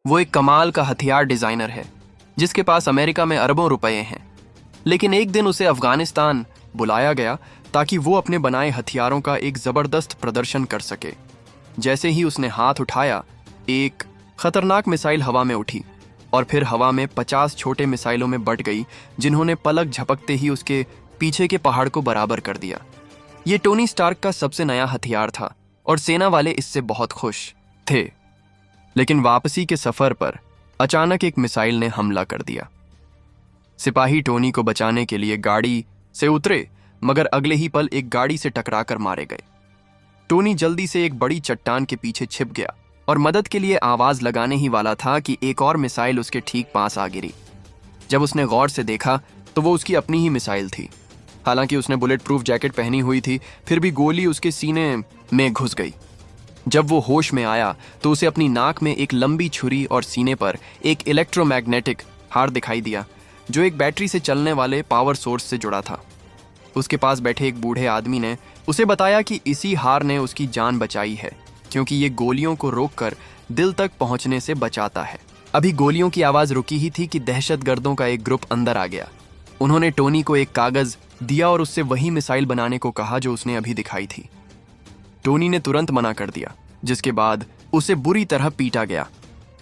वो एक कमाल का हथियार डिजाइनर है जिसके पास अमेरिका में अरबों रुपए हैं। लेकिन एक दिन उसे अफगानिस्तान बुलाया गया ताकि वो अपने बनाए हथियारों का एक जबरदस्त प्रदर्शन कर सके। जैसे ही उसने हाथ उठाया, एक खतरनाक मिसाइल हवा में उठी और फिर हवा में 50 छोटे मिसाइलों में बट गई, जिन्होंने पलक झपकते ही उसके पीछे के पहाड़ को बराबर कर दिया। ये टोनी स्टार्क का सबसे नया हथियार था और सेना वाले इससे बहुत खुश थे। लेकिन वापसी के सफर पर अचानक एक मिसाइल ने हमला कर दिया। सिपाही टोनी को बचाने के लिए गाड़ी से उतरे, मगर अगले ही पल एक गाड़ी से टकराकर मारे गए। टोनी जल्दी से एक बड़ी चट्टान के पीछे छिप गया और मदद के लिए आवाज लगाने ही वाला था कि एक और मिसाइल उसके ठीक पास आ गिरी। जब उसने गौर से देखा तो वो उसकी अपनी ही मिसाइल थी। हालांकि उसने बुलेट प्रूफ जैकेट पहनी हुई थी, फिर भी गोली उसके सीने में घुस गई। जब वो होश में आया तो उसे अपनी नाक में एक लंबी छुरी और सीने पर एक इलेक्ट्रोमैग्नेटिक हार दिखाई दिया, जो एक बैटरी से चलने वाले पावर सोर्स से जुड़ा था। उसके पास बैठे एक बूढ़े आदमी ने उसे बताया कि इसी हार ने उसकी जान बचाई है, क्योंकि ये गोलियों को रोककर दिल तक पहुंचने से बचाता है। अभी गोलियों की आवाज रुकी ही थी कि दहशतगर्दों का एक ग्रुप अंदर आ गया। उन्होंने टोनी को एक कागज दिया और उससे वही मिसाइल बनाने को कहा जो उसने अभी दिखाई थी। टोनी ने तुरंत मना कर दिया, जिसके बाद उसे बुरी तरह पीटा गया।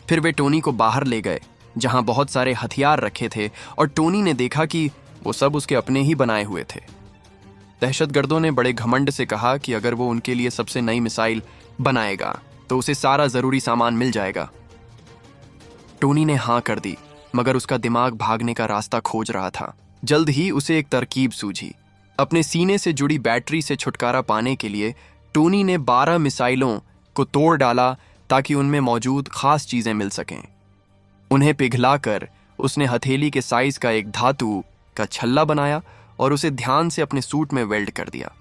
फिर वे टोनी को बाहर ले गए जहां बहुत सारे हथियार रखे थे, और टोनी ने देखा कि वो सब उसके अपने ही बनाए हुए थे। दहशतगर्दों ने बड़े घमंड से कहा कि अगर वो उनके लिए सबसे नई मिसाइल बनाएगा तो उसे सारा जरूरी सामान मिल जाएगा। टोनी ने हां कर दी, मगर उसका दिमाग भागने का रास्ता खोज रहा था। जल्द ही उसे एक तरकीब सूझी। अपने सीने से जुड़ी बैटरी से छुटकारा पाने के लिए टोनी ने 12 मिसाइलों को तोड़ डाला ताकि उनमें मौजूद खास चीजें मिल सकें। उन्हें पिघलाकर उसने हथेली के साइज का एक धातु का छल्ला बनाया और उसे ध्यान से अपने सूट में वेल्ड कर दिया।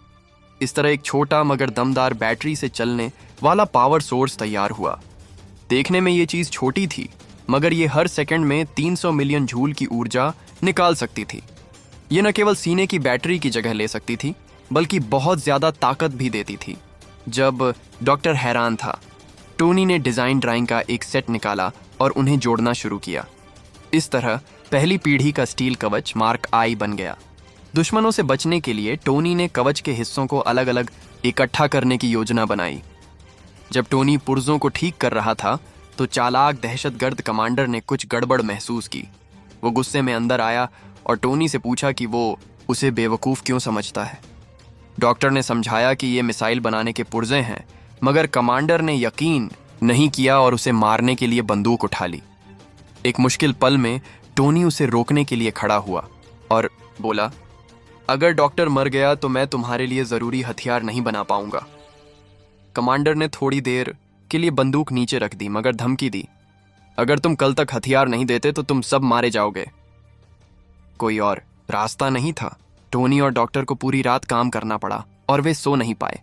इस तरह एक छोटा मगर दमदार बैटरी से चलने वाला पावर सोर्स तैयार हुआ। देखने में ये चीज छोटी थी, मगर ये हर सेकंड में 300 मिलियन जूल की ऊर्जा निकाल सकती थी। ये न केवल सीने की बैटरी की जगह ले सकती थी, बल्कि बहुत ज्यादा ताकत भी देती थी। जब डॉक्टर हैरान था, टोनी ने डिजाइन ड्राइंग का एक सेट निकाला और उन्हें जोड़ना शुरू किया। इस तरह पहली पीढ़ी का स्टील कवच मार्क आई बन गया। दुश्मनों से बचने के लिए टोनी ने कवच के हिस्सों को अलग अलग इकट्ठा करने की योजना बनाई। जब टोनी पुर्जों को ठीक कर रहा था तो चालाक दहशतगर्द कमांडर ने कुछ गड़बड़ महसूस की। वो गुस्से में अंदर आया और टोनी से पूछा कि वो उसे बेवकूफ़ क्यों समझता है। डॉक्टर ने समझाया कि ये मिसाइल बनाने के पुर्जे हैं, मगर कमांडर ने यकीन नहीं किया और उसे मारने के लिए बंदूक उठा ली। एक मुश्किल पल में टोनी उसे रोकने के लिए खड़ा हुआ और बोला, अगर डॉक्टर मर गया तो मैं तुम्हारे लिए ज़रूरी हथियार नहीं बना पाऊंगा। कमांडर ने थोड़ी देर के लिए बंदूक नीचे रख दी, मगर धमकी दी, अगर तुम कल तक हथियार नहीं देते तो तुम सब मारे जाओगे। कोई और रास्ता नहीं था। टोनी और डॉक्टर को पूरी रात काम करना पड़ा और वे सो नहीं पाए।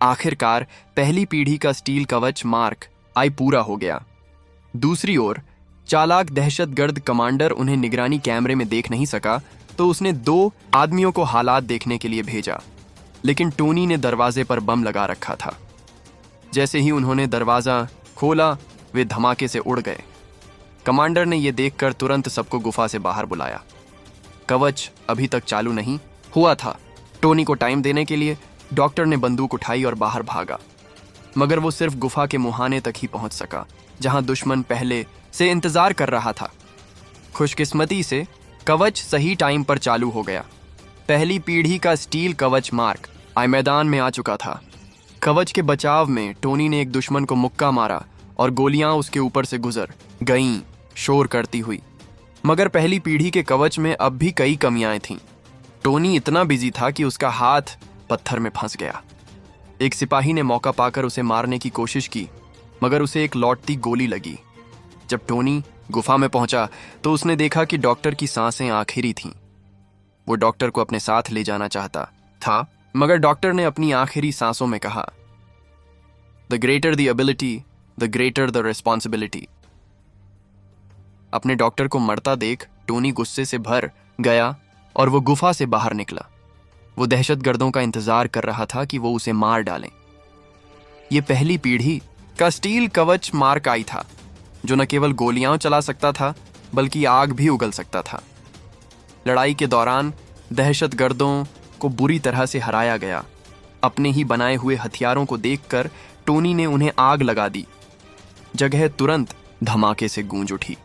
आखिरकार पहली पीढ़ी का स्टील कवच मार्क आई पूरा हो गया। दूसरी ओर चालाक दहशतगर्द कमांडर उन्हें निगरानी कैमरे में देख नहीं सका, तो उसने 2 आदमियों को हालात देखने के लिए भेजा। लेकिन टोनी ने दरवाजे पर बम लगा रखा था। जैसे ही उन्होंने दरवाजा खोला, वे धमाके से उड़ गए। कमांडर ने यह देखकर तुरंत सबको गुफा से बाहर बुलाया। कवच अभी तक चालू नहीं हुआ था। टोनी को टाइम देने के लिए डॉक्टर ने बंदूक उठाई और बाहर भागा, मगर वो सिर्फ गुफा के मुहाने तक ही पहुंच सका, जहां दुश्मन पहले से इंतजार कर रहा था। खुशकिस्मती से कवच सही टाइम पर चालू हो गया। पहली पीढ़ी का स्टील कवच मार्क आई मैदान में आ चुका था। कवच के बचाव में टोनी ने एक दुश्मन को मुक्का मारा और गोलियां उसके ऊपर से गुजर गईं, शोर करती हुई। मगर पहली पीढ़ी के कवच में अब भी कई कमियां थीं। टोनी इतना बिजी था कि उसका हाथ पत्थर में फंस गया। एक सिपाही ने मौका पाकर उसे मारने की कोशिश की, मगर उसे एक लौटती गोली लगी। जब टोनी गुफा में पहुंचा तो उसने देखा कि डॉक्टर की सांसें आखिरी थीं। वो डॉक्टर को अपने साथ ले जाना चाहता था, मगर डॉक्टर ने अपनी आखिरी सांसों में कहा, the greater the ability, the greater the responsibility. अपने डॉक्टर को मरता देख टोनी गुस्से से भर गया और वो गुफा से बाहर निकला। वो दहशतगर्दों का इंतजार कर रहा था कि वो उसे मार डालें। ये पहली पीढ़ी का स्टील कवच मार्क आई था, जो न केवल गोलियां चला सकता था बल्कि आग भी उगल सकता था। लड़ाई के दौरान दहशतगर्दों को बुरी तरह से हराया गया। अपने ही बनाए हुए हथियारों को देखकर टोनी ने उन्हें आग लगा दी। जगह तुरंत धमाके से गूंज उठी।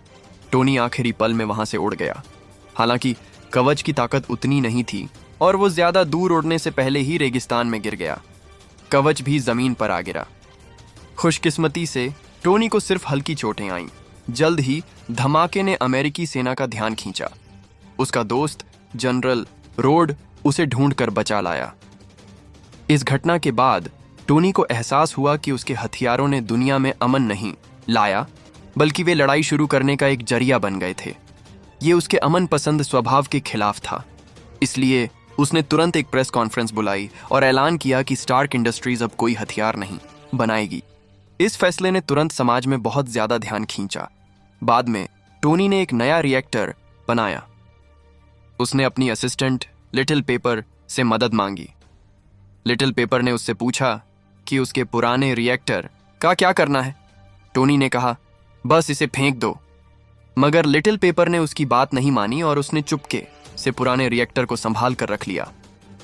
टोनी आखिरी पल में वहां से उड़ गया। हालांकि कवच की ताकत उतनी नहीं थी और वो ज्यादा दूर उड़ने से पहले ही रेगिस्तान में गिर गया। कवच भी जमीन पर आ गिरा। खुशकिस्मती से टोनी को सिर्फ हल्की चोटें आईं। जल्द ही धमाके ने अमेरिकी सेना का ध्यान खींचा। उसका दोस्त जनरल रोड उसे ढूंढकर बचा लाया। इस घटना के बाद टोनी को एहसास हुआ कि उसके हथियारों ने दुनिया में अमन नहीं लाया, बल्कि वे लड़ाई शुरू करने का एक जरिया बन गए थे। ये उसके अमन पसंद स्वभाव के खिलाफ था। इसलिए उसने तुरंत एक प्रेस कॉन्फ्रेंस बुलाई और ऐलान किया कि स्टार्क इंडस्ट्रीज अब कोई हथियार नहीं बनाएगी। इस फैसले ने तुरंत समाज में बहुत ज्यादा ध्यान खींचा। बाद में टोनी ने एक नया रिएक्टर बनाया। उसने अपनी असिस्टेंट लिटिल पेपर से मदद मांगी। लिटिल पेपर ने उससे पूछा कि उसके पुराने रिएक्टर का क्या करना है। टोनी ने कहा, बस इसे फेंक दो। मगर लिटिल पेपर ने उसकी बात नहीं मानी और उसने चुपके से पुराने रिएक्टर को संभाल कर रख लिया।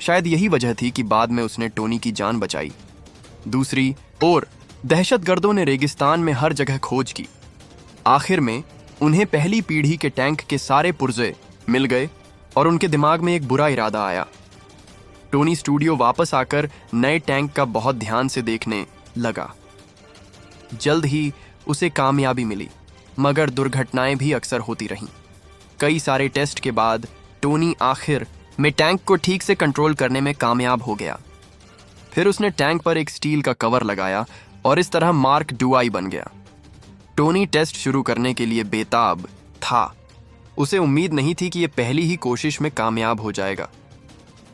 शायद यही वजह थी कि बाद में उसने टोनी की जान बचाई। दूसरी ओर दहशतगर्दों ने रेगिस्तान में हर जगह खोज की। आखिर में उन्हें पहली पीढ़ी के टैंक के सारे पुर्जे मिल गए और उनके दिमाग में एक बुरा इरादा आया। टोनी स्टूडियो वापस आकर नए टैंक का बहुत ध्यान से देखने लगा। जल्द ही उसे कामयाबी मिली, मगर दुर्घटनाएं भी अक्सर होती रहीं। कई सारे टेस्ट के बाद टोनी आखिर में टैंक को ठीक से कंट्रोल करने में कामयाब हो गया। फिर उसने टैंक पर एक स्टील का कवर लगाया और इस तरह मार्क II बन गया। टोनी टेस्ट शुरू करने के लिए बेताब था। उसे उम्मीद नहीं थी कि यह पहली ही कोशिश में कामयाब हो जाएगा।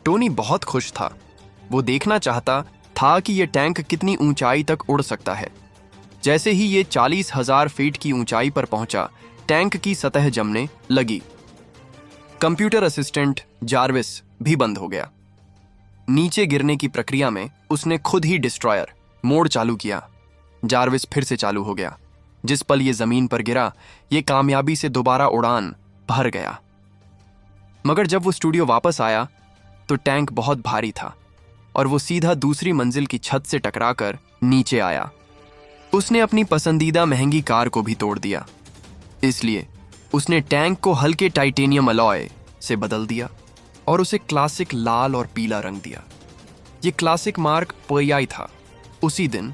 टोनी बहुत खुश था। वो देखना चाहता था कि यह टैंक कितनी ऊंचाई तक उड़ सकता है। जैसे ही ये 40,000 फीट की ऊंचाई पर पहुंचा, टैंक की सतह जमने लगी। कंप्यूटर असिस्टेंट जार्विस भी बंद हो गया। नीचे गिरने की प्रक्रिया में उसने खुद ही डिस्ट्रॉयर मोड चालू किया। जार्विस फिर से चालू हो गया। जिस पल ये जमीन पर गिरा, ये कामयाबी से दोबारा उड़ान भर गया। मगर जब वो स्टूडियो वापस आया तो टैंक बहुत भारी था और वो सीधा दूसरी मंजिल की छत से टकराकर नीचे आया। उसने अपनी पसंदीदा महंगी कार को भी तोड़ दिया। इसलिए उसने टैंक को हल्के टाइटेनियम अलॉय से बदल दिया और उसे क्लासिक लाल और पीला रंग दिया। ये क्लासिक मार्क PI था। उसी दिन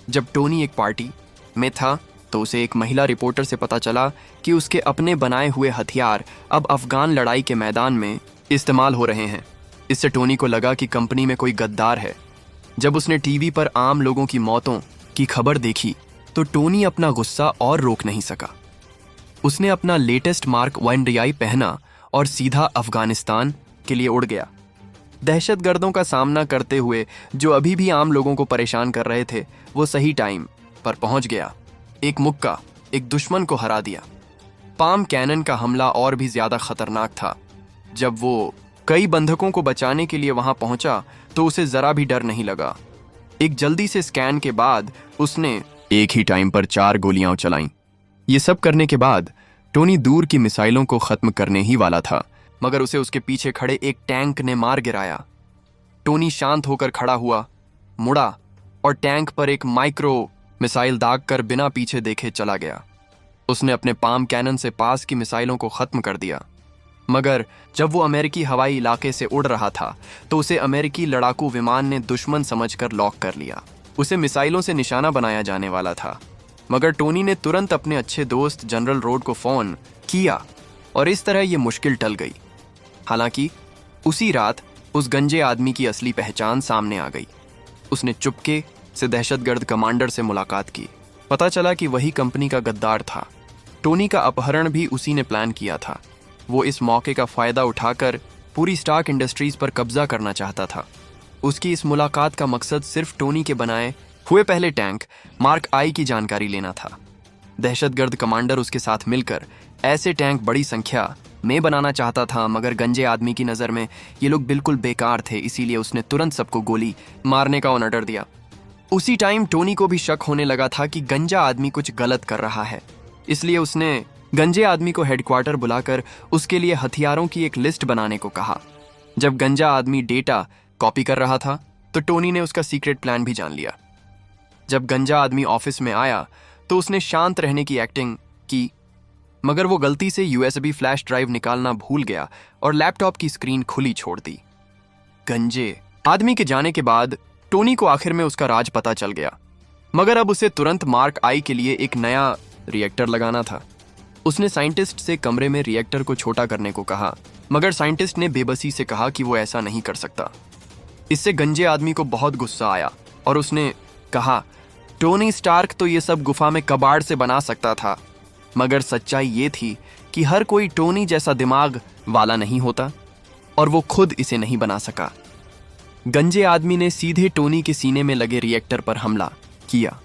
जब टोनी एक पार्टी में था तो उसे एक महिला रिपोर्टर से पता चला कि उसके अपने बनाए हुए हथियार अब अफगान लड़ाई के मैदान में इस्तेमाल हो रहे हैं। इससे टोनी को लगा कि कंपनी में कोई गद्दार है। जब उसने टीवी पर आम लोगों की मौतों की खबर देखी तो टोनी अपना गुस्सा और रोक नहीं सका। उसने अपना लेटेस्ट मार्क I पहना और सीधा अफगानिस्तान के लिए उड़ गया। दहशतगर्दों का सामना करते हुए जो अभी भी आम लोगों को परेशान कर रहे थे, वो सही टाइम पर पहुंच गया। एक मुक्का एक दुश्मन को हरा दिया। पाम कैनन का हमला और भी ज्यादा खतरनाक था। जब वो कई बंधकों को बचाने के लिए वहां पहुंचा तो उसे जरा भी डर नहीं लगा। एक जल्दी से स्कैन के बाद उसने एक ही टाइम पर 4 गोलियां चलाईं। ये सब करने के बाद टोनी दूर की मिसाइलों को खत्म करने ही वाला था, मगर उसे उसके पीछे खड़े एक टैंक ने मार गिराया। टोनी शांत होकर खड़ा हुआ, मुड़ा और टैंक पर एक माइक्रो मिसाइल दागकर बिना पीछे देखे चला गया। उसने अपने पाम कैनन से पास की मिसाइलों को खत्म कर दिया। मगर जब वो अमेरिकी हवाई इलाके से उड़ रहा था तो उसे अमेरिकी लड़ाकू विमान ने दुश्मन समझकर लॉक कर लिया। उसे मिसाइलों से निशाना बनाया जाने वाला था, मगर टोनी ने तुरंत अपने अच्छे दोस्त जनरल रोड को फोन किया और इस तरह ये मुश्किल टल गई। हालांकि उसी रात उस गंजे आदमी की असली पहचान सामने आ गई। उसने चुपके से दहशतगर्द कमांडर से मुलाकात की। पता चला कि वही कंपनी का गद्दार था। टोनी का अपहरण भी उसी ने प्लान किया था। वो इस मौके का फायदा उठाकर पूरी स्टार्क इंडस्ट्रीज पर कब्जा करना चाहता था। उसकी इस मुलाकात का मकसद सिर्फ टोनी के बनाए हुए पहले टैंक मार्क I की जानकारी लेना था। दहशतगर्द कमांडर उसके साथ मिलकर ऐसे टैंक बड़ी संख्या में बनाना चाहता था, मगर गंजे आदमी की नज़र में ये लोग बिल्कुल बेकार थे। इसीलिए उसने तुरंत सबको गोली मारने का ऑर्डर दिया। उसी टाइम टोनी को भी शक होने लगा था कि गंजा आदमी कुछ गलत कर रहा है। इसलिए उसने गंजे आदमी को हेडक्वार्टर बुलाकर उसके लिए हथियारों की एक लिस्ट बनाने को कहा। जब गंजा आदमी डेटा कॉपी कर रहा था तो टोनी ने उसका सीक्रेट प्लान भी जान लिया। जब गंजा आदमी ऑफिस में आया तो उसने शांत रहने की एक्टिंग की, मगर वो गलती से यूएसबी फ्लैश ड्राइव निकालना भूल गया और लैपटॉप की स्क्रीन खुली छोड़ दी। गंजे आदमी के जाने के बाद टोनी को आखिर में उसका राज पता चल गया, मगर अब उसे तुरंत मार्क आई के लिए एक नया रिएक्टर लगाना था। उसने साइंटिस्ट से कमरे में रिएक्टर को छोटा करने को कहा, मगर साइंटिस्ट ने बेबसी से कहा कि वो ऐसा नहीं कर सकता। इससे गंजे आदमी को बहुत गुस्सा आया और उसने कहा, टोनी स्टार्क तो ये सब गुफा में कबाड़ से बना सकता था, मगर सच्चाई ये थी कि हर कोई टोनी जैसा दिमाग वाला नहीं होता और वो खुद इसे नहीं बना सका। गंजे आदमी ने सीधे टोनी के सीने में लगे रिएक्टर पर हमला किया।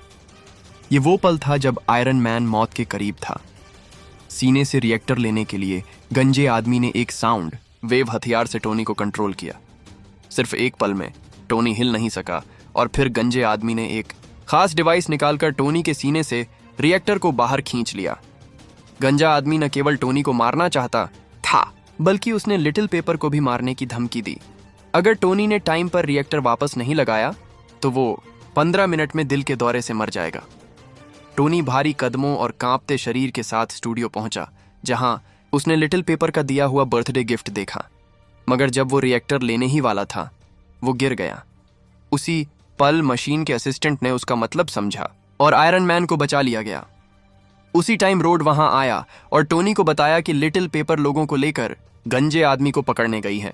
ये वो पल था जब आयरन मैन मौत के करीब था। सीने से रिएक्टर लेने के लिए गंजे आदमी ने एक साउंड वेव हथियार से टोनी को कंट्रोल किया। सिर्फ एक पल में टोनी हिल नहीं सका और फिर गंजे आदमी ने एक खास डिवाइस निकालकर टोनी के सीने से रिएक्टर को बाहर खींच लिया। गंजा आदमी न केवल टोनी को मारना चाहता था, बल्कि उसने लिटिल पेपर को भी मारने की धमकी दी। अगर टोनी ने टाइम पर रिएक्टर वापस नहीं लगाया तो वो 15 मिनट में दिल के दौरे से मर जाएगा। टोनी भारी कदमों और कांपते शरीर के साथ स्टूडियो पहुंचा, जहां उसने लिटिल पेपर का दिया हुआ बर्थडे गिफ्ट देखा। मगर जब वो रिएक्टर लेने ही वाला था, वो गिर गया। उसी पल मशीन के असिस्टेंट ने उसका मतलब समझा और आयरन मैन को बचा लिया गया। उसी टाइम रोड वहां आया और टोनी को बताया कि लिटिल पेपर लोगों को लेकर गंजे आदमी को पकड़ने गई है।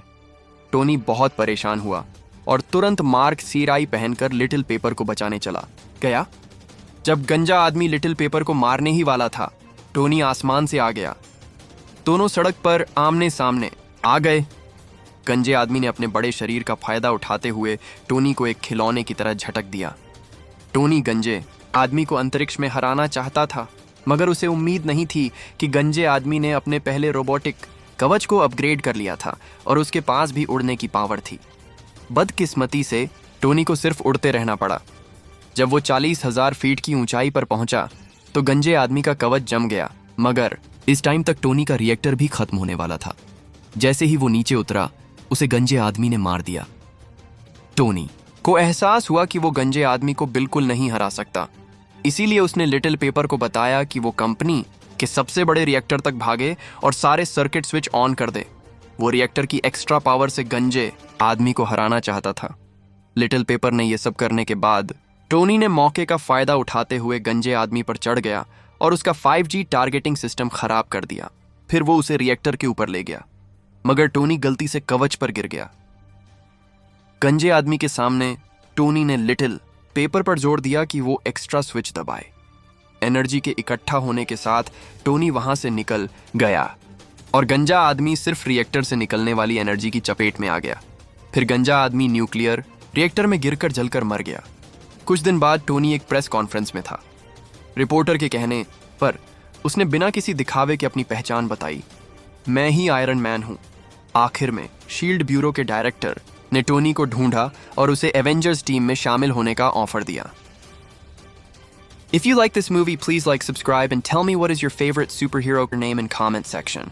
टोनी बहुत परेशान हुआ और तुरंत मार्क सीराई पहनकर लिटिल पेपर को बचाने चला गया। जब गंजा आदमी लिटिल पेपर को मारने ही वाला था, टोनी आसमान से आ गया। दोनों सड़क पर आमने सामने आ गए। गंजे आदमी ने अपने बड़े शरीर का फायदा उठाते हुए टोनी को एक खिलौने की तरह झटक दिया। टोनी गंजे आदमी को अंतरिक्ष में हराना चाहता था, मगर उसे उम्मीद नहीं थी कि गंजे आदमी ने अपने पहले रोबोटिक कवच को अपग्रेड कर लिया था और उसके पास भी उड़ने की पावर थी। बदकिस्मती से टोनी को सिर्फ उड़ते रहना पड़ा। जब वो 40,000 फीट की ऊंचाई पर पहुंचा तो गंजे आदमी का कवच जम गया, मगर इस टाइम तक टोनी का रिएक्टर भी खत्म होने वाला था। जैसे ही वो नीचे उतरा, उसे गंजे आदमी ने मार दिया। टोनी को एहसास हुआ कि वो गंजे आदमी को बिल्कुल नहीं हरा सकता। इसीलिए उसने लिटिल पेपर को बताया कि वो कंपनी के सबसे बड़े रिएक्टर तक भागे और सारे सर्किट स्विच ऑन कर दे। वो रिएक्टर की एक्स्ट्रा पावर से गंजे आदमी को हराना चाहता था। लिटिल पेपर ने यह सब करने के बाद टोनी ने मौके का फायदा उठाते हुए गंजे आदमी पर चढ़ गया और उसका 5G टारगेटिंग सिस्टम खराब कर दिया। फिर वो उसे रिएक्टर के ऊपर ले गया, मगर टोनी गलती से कवच पर गिर गया। गंजे आदमी के सामने टोनी ने लिटिल पेपर पर जोर दिया कि वो एक्स्ट्रा स्विच दबाए। एनर्जी के इकट्ठा होने के साथ टोनी वहां से निकल गया और गंजा आदमी सिर्फ रिएक्टर से निकलने वाली एनर्जी की चपेट में आ गया। फिर गंजा आदमी न्यूक्लियर रिएक्टर में गिरकर जलकर मर गया। कुछ दिन बाद टोनी एक प्रेस कॉन्फ्रेंस में था। रिपोर्टर के कहने पर उसने बिना किसी दिखावे के अपनी पहचान बताई, मैं ही आयरन मैन हूं। आखिर में शील्ड ब्यूरो के डायरेक्टर ने टोनी को ढूंढा और उसे एवेंजर्स टीम में शामिल होने का ऑफर दिया। If you like this movie, please like, subscribe, and tell me what is your favorite superhero name in comment section.